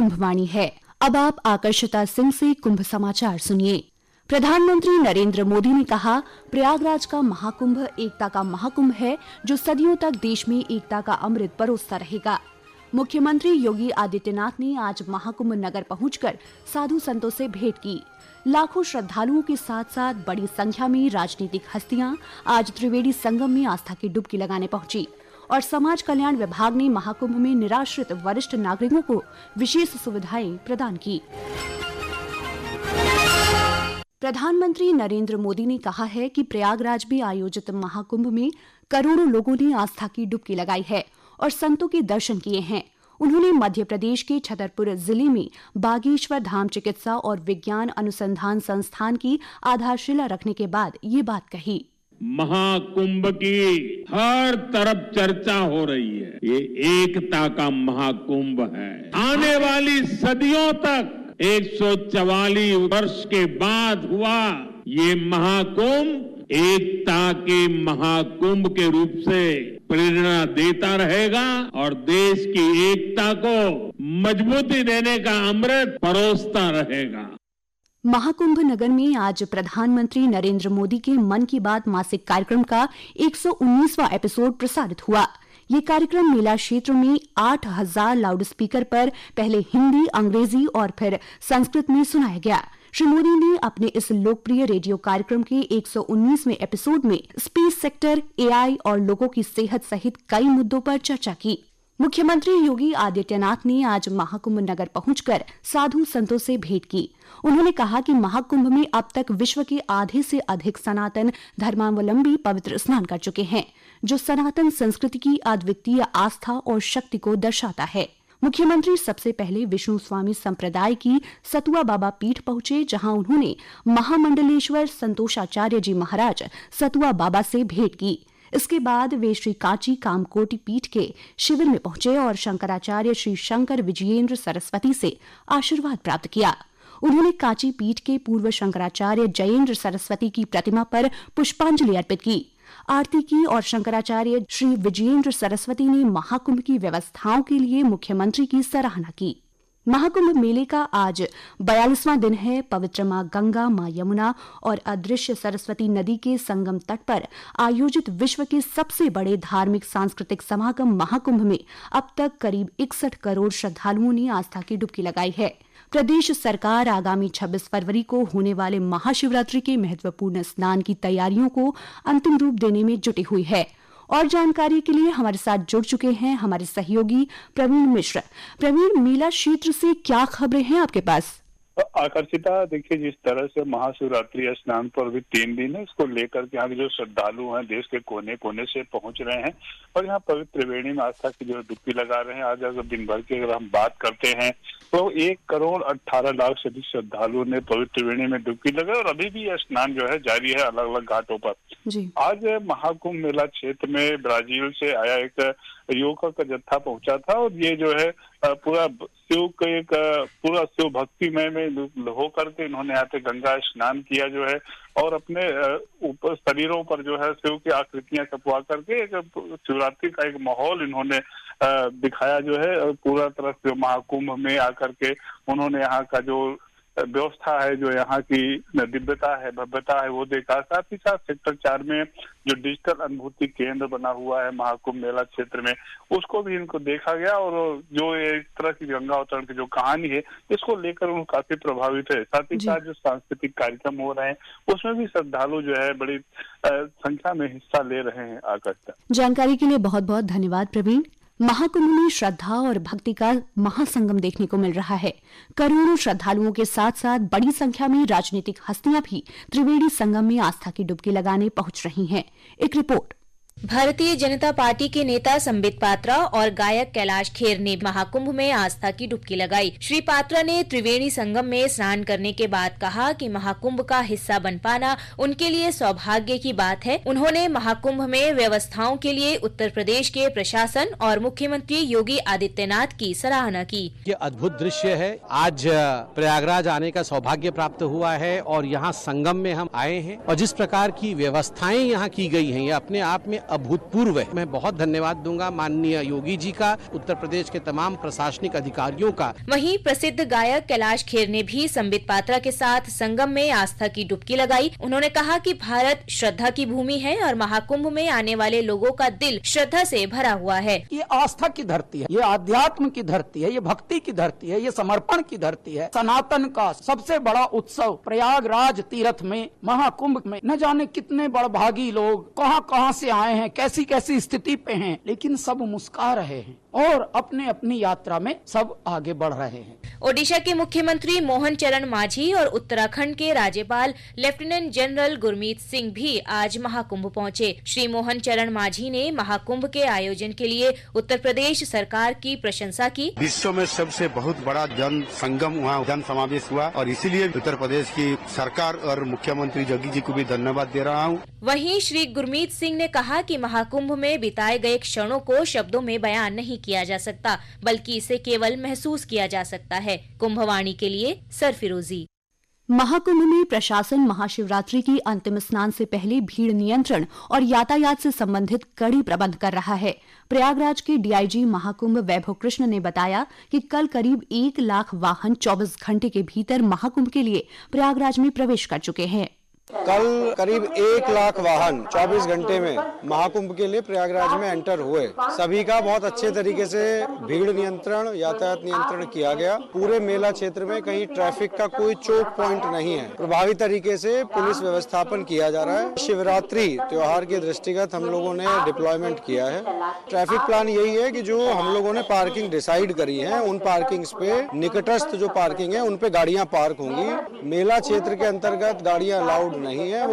कुंभवाणी है। अब आप आकर्षिता सिंह से कुंभ समाचार सुनिए। प्रधानमंत्री नरेंद्र मोदी ने कहा, प्रयागराज का महाकुंभ एकता का महाकुंभ है जो सदियों तक देश में एकता का अमृत परोसता रहेगा। मुख्यमंत्री योगी आदित्यनाथ ने आज महाकुंभ नगर पहुंचकर साधु संतों से भेंट की। लाखों श्रद्धालुओं के साथ साथ बड़ी संख्या में राजनीतिक हस्तियां आज त्रिवेणी संगम में आस्था की डुबकी लगाने पहुंची और समाज कल्याण विभाग ने महाकुंभ में निराश्रित वरिष्ठ नागरिकों को विशेष सुविधाएं प्रदान की। प्रधानमंत्री नरेंद्र मोदी ने कहा है कि प्रयागराज में आयोजित महाकुंभ में करोड़ों लोगों ने आस्था की डुबकी लगाई है और संतों के दर्शन किए हैं। उन्होंने मध्य प्रदेश के छतरपुर जिले में बागेश्वर धाम चिकित्सा और विज्ञान अनुसंधान संस्थान की आधारशिला रखने के बाद ये बात कही। महाकुंभ की हर तरफ चर्चा हो रही है। ये एकता का महाकुंभ है। आने वाली सदियों तक 144 वर्ष के बाद हुआ ये महाकुंभ एकता के महाकुंभ के रूप से प्रेरणा देता रहेगा और देश की एकता को मजबूती देने का अमृत परोसता रहेगा। महाकुंभ नगर में आज प्रधानमंत्री नरेंद्र मोदी के मन की बात मासिक कार्यक्रम का 119वां एपिसोड प्रसारित हुआ। ये कार्यक्रम मेला क्षेत्र में 8000 लाउडस्पीकर पर पहले हिंदी, अंग्रेजी और फिर संस्कृत में सुनाया गया। श्री मोदी ने अपने इस लोकप्रिय रेडियो कार्यक्रम के 119वें एपिसोड में स्पेस सेक्टर, एआई और लोगों की सेहत सहित कई मुद्दों पर चर्चा की। मुख्यमंत्री योगी आदित्यनाथ ने आज महाकुंभ नगर पहुंचकर साधु संतों से भेंट की। उन्होंने कहा कि महाकुंभ में अब तक विश्व के आधे से अधिक सनातन धर्मावलंबी पवित्र स्नान कर चुके हैं, जो सनातन संस्कृति की अद्वितीय आस्था और शक्ति को दर्शाता है। मुख्यमंत्री सबसे पहले विष्णु स्वामी संप्रदाय की सतुआ बाबा पीठ पहुंचे, जहां उन्होंने महामंडलेश्वर संतोषाचार्य जी महाराज सतुआ बाबा से भेंट की। इसके बाद वे श्री कांची कामकोटि पीठ के शिविर में पहुंचे और शंकराचार्य श्री शंकर विजयेंद्र सरस्वती से आशीर्वाद प्राप्त किया। उन्होंने कांची पीठ के पूर्व शंकराचार्य जयेंद्र सरस्वती की प्रतिमा पर पुष्पांजलि अर्पित की, आरती की और शंकराचार्य श्री विजयेंद्र सरस्वती ने महाकुंभ की व्यवस्थाओं के लिए मुख्यमंत्री की सराहना की। महाकुंभ मेले का आज 42वां दिन है। पवित्र मां गंगा, मां यमुना और अदृश्य सरस्वती नदी के संगम तट पर आयोजित विश्व के सबसे बड़े धार्मिक सांस्कृतिक समागम महाकुंभ में अब तक करीब 61 करोड़ श्रद्धालुओं ने आस्था की डुबकी लगाई है। प्रदेश सरकार आगामी 26 फरवरी को होने वाले महाशिवरात्रि के महत्वपूर्ण स्नान की तैयारियों को अंतिम रूप देने में जुटी हुई है। और जानकारी के लिए हमारे साथ जुड़ चुके हैं हमारे सहयोगी प्रवीण मिश्र। प्रवीण, मेला क्षेत्र से क्या खबरें हैं आपके पास? आकर्षिता, देखिए जिस तरह से महाशिवरात्रि स्नान पर भी 3 दिन है, इसको लेकर के यहाँ के जो श्रद्धालु हैं देश के कोने कोने से पहुंच रहे हैं और यहाँ पवित्र त्रिवेणी में आस्था की जो डुबकी लगा रहे हैं। आज अगर दिन भर की अगर हम बात करते हैं तो 1,18,00,000 से अधिक श्रद्धालुओं ने पवित्र त्रिवेणी में डुबकी लगाई और अभी भी यह स्नान जो है जारी है अलग अलग घाटों पर। आज महाकुंभ मेला क्षेत्र में ब्राजील से आया एक युवकों का जत्था पहुंचा था और ये जो है पूरा शिव को एक पूरा शिव भक्तिमय में होकर के इन्होंने यहाँ पे गंगा स्नान किया जो है और अपने ऊपर शरीरों पर जो है शिव की आकृतियां छपवा करके एक शिवरात्रि का एक माहौल इन्होंने दिखाया जो है। पूरा तरह से महाकुंभ में आकर के उन्होंने यहाँ का जो व्यवस्था है, जो यहाँ की दिव्यता है, भव्यता है, वो देखा। साथ ही साथ सेक्टर 4 में जो डिजिटल अनुभूति केंद्र बना हुआ है महाकुंभ मेला क्षेत्र में, उसको भी इनको देखा गया और जो एक तरह की गंगा अवतरण की जो कहानी है इसको लेकर उनको काफी प्रभावित है। साथ ही साथ जो सांस्कृतिक कार्यक्रम हो रहे हैं उसमें भी श्रद्धालु जो है बड़ी संख्या में हिस्सा ले रहे हैं। आकर्षिता, जानकारी के लिए बहुत बहुत धन्यवाद प्रवीण। महाकुंभ में श्रद्धा और भक्ति का महासंगम देखने को मिल रहा है। करोड़ों श्रद्धालुओं के साथ साथ बड़ी संख्या में राजनीतिक हस्तियां भी त्रिवेणी संगम में आस्था की डुबकी लगाने पहुंच रही हैं। एक रिपोर्ट। भारतीय जनता पार्टी के नेता संबित पात्रा और गायक कैलाश खेर ने महाकुंभ में आस्था की डुबकी लगाई। श्री पात्रा ने त्रिवेणी संगम में स्नान करने के बाद कहा कि महाकुंभ का हिस्सा बन पाना उनके लिए सौभाग्य की बात है। उन्होंने महाकुंभ में व्यवस्थाओं के लिए उत्तर प्रदेश के प्रशासन और मुख्यमंत्री योगी आदित्यनाथ की सराहना की। ये अद्भुत दृश्य है। आज प्रयागराज आने का सौभाग्य प्राप्त हुआ है और यहाँ संगम में हम आए हैं और जिस प्रकार की व्यवस्थाएं यहाँ की गई हैं ये अपने आप में अभूतपूर्व है। मैं बहुत धन्यवाद दूंगा माननीय योगी जी का, उत्तर प्रदेश के तमाम प्रशासनिक अधिकारियों का। वहीं प्रसिद्ध गायक कैलाश खेर ने भी संबित पात्रा के साथ संगम में आस्था की डुबकी लगाई। उन्होंने कहा कि भारत श्रद्धा की भूमि है और महाकुंभ में आने वाले लोगों का दिल श्रद्धा से भरा हुआ है। ये आस्था की धरती है, ये आध्यात्म की धरती है, ये भक्ति की धरती है, ये समर्पण की धरती है। सनातन का सबसे बड़ा उत्सव प्रयागराज तीर्थ में, महाकुंभ में न जाने कितने बड़भागी लोग कहां से आए हैं, कैसी कैसी स्थिति पे हैं, लेकिन सब मुस्कुरा रहे हैं और अपने अपनी यात्रा में सब आगे बढ़ रहे हैं। ओडिशा के मुख्यमंत्री मोहन चरण मांझी और उत्तराखंड के राज्यपाल लेफ्टिनेंट जनरल गुरमीत सिंह भी आज महाकुंभ पहुंचे। श्री मोहन चरण मांझी ने महाकुंभ के आयोजन के लिए उत्तर प्रदेश सरकार की प्रशंसा की। विश्व में सबसे बहुत बड़ा जन संगम वहाँ जन समावेश हुआ और इसीलिए उत्तर प्रदेश की सरकार और मुख्यमंत्री योगी जी को भी धन्यवाद दे रहा हूँ। वहीं श्री गुरमीत सिंह ने कहा कि महाकुंभ में बिताए गए क्षणों को शब्दों में बयान नहीं किया जा सकता, बल्कि इसे केवल महसूस किया जा सकता है। कुंभवाणी के लिए सरफिरोजी। महाकुंभ में प्रशासन महाशिवरात्रि की अंतिम स्नान से पहले भीड़ नियंत्रण और यातायात से संबंधित कड़ी प्रबंध कर रहा है। प्रयागराज के डीआईजी महाकुंभ वैभव कृष्ण ने बताया कि कल करीब 1 लाख वाहन 24 घंटे के भीतर महाकुंभ के लिए प्रयागराज में प्रवेश कर चुके हैं। कल करीब 1 लाख वाहन 24 घंटे में महाकुंभ के लिए प्रयागराज में एंटर हुए। सभी का बहुत अच्छे तरीके से भीड़ नियंत्रण, यातायात नियंत्रण किया गया। पूरे मेला क्षेत्र में कहीं ट्रैफिक का कोई चोक पॉइंट नहीं है। प्रभावी तरीके से पुलिस व्यवस्थापन किया जा रहा है। शिवरात्रि त्योहार के दृष्टिगत हम लोगों ने डिप्लॉयमेंट किया है। ट्रैफिक प्लान यही है कि जो हम लोगों ने पार्किंग डिसाइड करी है, उन पार्किंग्स पे निकटस्थ जो पार्किंग है उन पे गाड़ियां पार्क होंगी। मेला क्षेत्र के अंतर्गत गाड़ियां अलाउड नहीं है।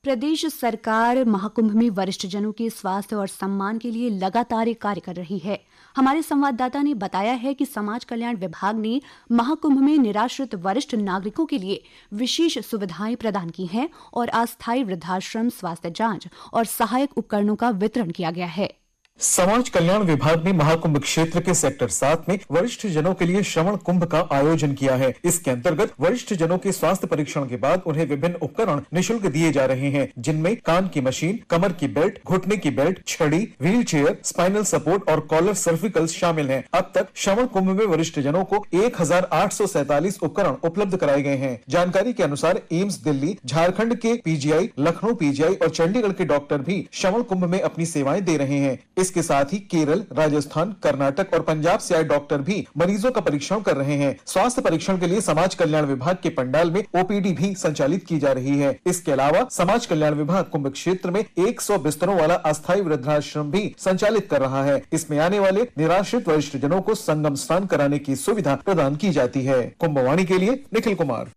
प्रदेश सरकार महाकुंभ में वरिष्ठ जनों के स्वास्थ्य और सम्मान के लिए लगातार कार्य कर रही है। हमारे संवाददाता ने बताया है कि समाज कल्याण विभाग ने महाकुंभ में निराश्रित वरिष्ठ नागरिकों के लिए विशेष सुविधाएं प्रदान की हैं और अस्थायी वृद्धाश्रम, स्वास्थ्य जांच और सहायक उपकरणों का वितरण किया गया है। समाज कल्याण विभाग ने महाकुंभ क्षेत्र के सेक्टर 7 में वरिष्ठ जनों के लिए श्रवण कुंभ का आयोजन किया है। इसके अंतर्गत वरिष्ठ जनों के स्वास्थ्य परीक्षण के बाद उन्हें विभिन्न उपकरण निःशुल्क दिए जा रहे हैं, जिनमें कान की मशीन, कमर की बेल्ट, घुटने की बेल्ट, छड़ी, व्हील चेयर, स्पाइनल सपोर्ट और कॉलर सर्विकल्स शामिल हैं। अब तक श्रवण कुंभ में वरिष्ठ जनों को 1847 उपकरण उपलब्ध कराए गए हैं। जानकारी के अनुसार एम्स दिल्ली, झारखंड के पीजीआई, लखनऊ पीजीआई और चंडीगढ़ के डॉक्टर भी श्रवण कुंभ में अपनी सेवाएं दे रहे हैं। इसके साथ ही केरल, राजस्थान, कर्नाटक और पंजाब से आए डॉक्टर भी मरीजों का परीक्षण कर रहे हैं। स्वास्थ्य परीक्षण के लिए समाज कल्याण विभाग के पंडाल में ओपीडी भी संचालित की जा रही है। इसके अलावा समाज कल्याण विभाग कुंभ क्षेत्र में 100 बिस्तरों वाला अस्थायी वृद्धाश्रम भी संचालित कर रहा है। इसमें आने वाले निराश्रित वरिष्ठ जनों को संगम स्नान कराने की सुविधा प्रदान की जाती है। कुंभवाणी के लिए निखिल कुमार।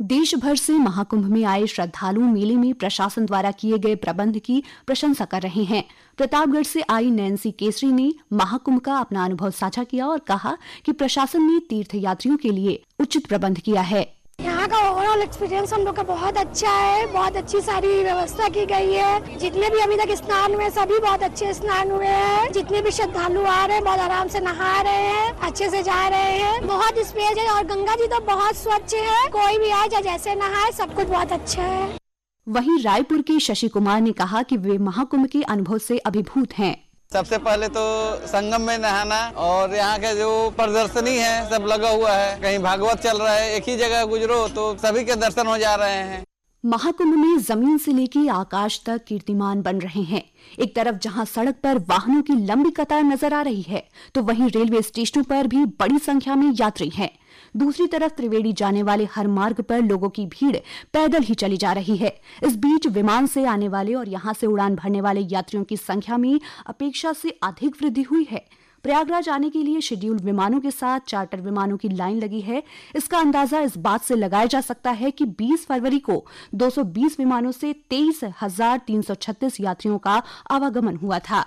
देश भर से महाकुंभ में आए श्रद्धालु मेले में प्रशासन द्वारा किए गए प्रबंध की प्रशंसा कर रहे हैं। प्रतापगढ़ से आई नैन्सी केसरी ने महाकुंभ का अपना अनुभव साझा किया और कहा कि प्रशासन ने तीर्थयात्रियों के लिए उचित प्रबंध किया है। यहाँ का ओवरऑल एक्सपीरियंस हम लोग का बहुत अच्छा है। बहुत अच्छी सारी व्यवस्था की गई है। जितने भी अभी तक स्नान हुए सभी बहुत अच्छे स्नान हुए हैं। जितने भी श्रद्धालु आ रहे हैं बहुत आराम से नहा रहे हैं, अच्छे से जा रहे हैं। बहुत स्पेस है और गंगा जी तो बहुत स्वच्छ है। कोई भी आए चाहे जैसे नहाए, सब कुछ बहुत अच्छा है। वहीं रायपुर के शशि कुमार ने कहा कि वे महाकुंभ के अनुभव से अभिभूत हैं। सबसे पहले तो संगम में नहाना और यहाँ के जो प्रदर्शनी है सब लगा हुआ है। कहीं भागवत चल रहा है, एक ही जगह गुजरो तो सभी के दर्शन हो जा रहे हैं। महाकुंभ में जमीन से लेकर आकाश तक कीर्तिमान बन रहे हैं। एक तरफ जहां सड़क पर वाहनों की लंबी कतार नजर आ रही है, तो वहीं रेलवे स्टेशनों पर भी बड़ी संख्या में यात्री हैं। दूसरी तरफ त्रिवेणी जाने वाले हर मार्ग पर लोगों की भीड़ पैदल ही चली जा रही है। इस बीच विमान से आने वाले और यहां से उड़ान भरने वाले यात्रियों की संख्या में अपेक्षा से अधिक वृद्धि हुई है। प्रयागराज आने के लिए शेड्यूल्ड विमानों के साथ चार्टर विमानों की लाइन लगी है। इसका अंदाजा इस बात से लगाया जा सकता है कि 20 फरवरी को 220 विमानों से 23,336 यात्रियों का आवागमन हुआ था।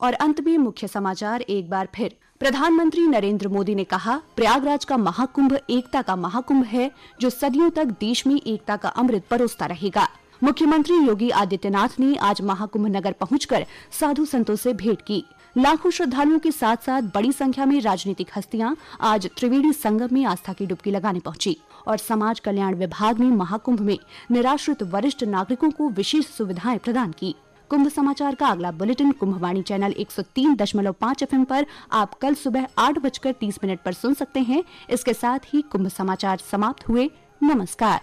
और अंत में मुख्य समाचार एक बार फिर। प्रधानमंत्री नरेंद्र मोदी ने कहा, प्रयागराज का महाकुंभ एकता का महाकुंभ है जो सदियों तक देश में एकता का अमृत परोसता रहेगा। मुख्यमंत्री योगी आदित्यनाथ ने आज महाकुंभ नगर पहुंचकर साधु संतों से भेंट की। लाखों श्रद्धालुओं के साथ साथ बड़ी संख्या में राजनीतिक हस्तियां आज त्रिवेणी संगम में आस्था की डुबकी लगाने पहुंची और समाज कल्याण विभाग ने महाकुंभ में निराश्रित वरिष्ठ नागरिकों को विशेष सुविधाएं प्रदान की। कुंभ समाचार का अगला बुलेटिन कुंभवाणी चैनल 103.5 FM पर आप कल सुबह 8:30 पर सुन सकते हैं। इसके साथ ही कुंभ समाचार समाप्त हुए। नमस्कार।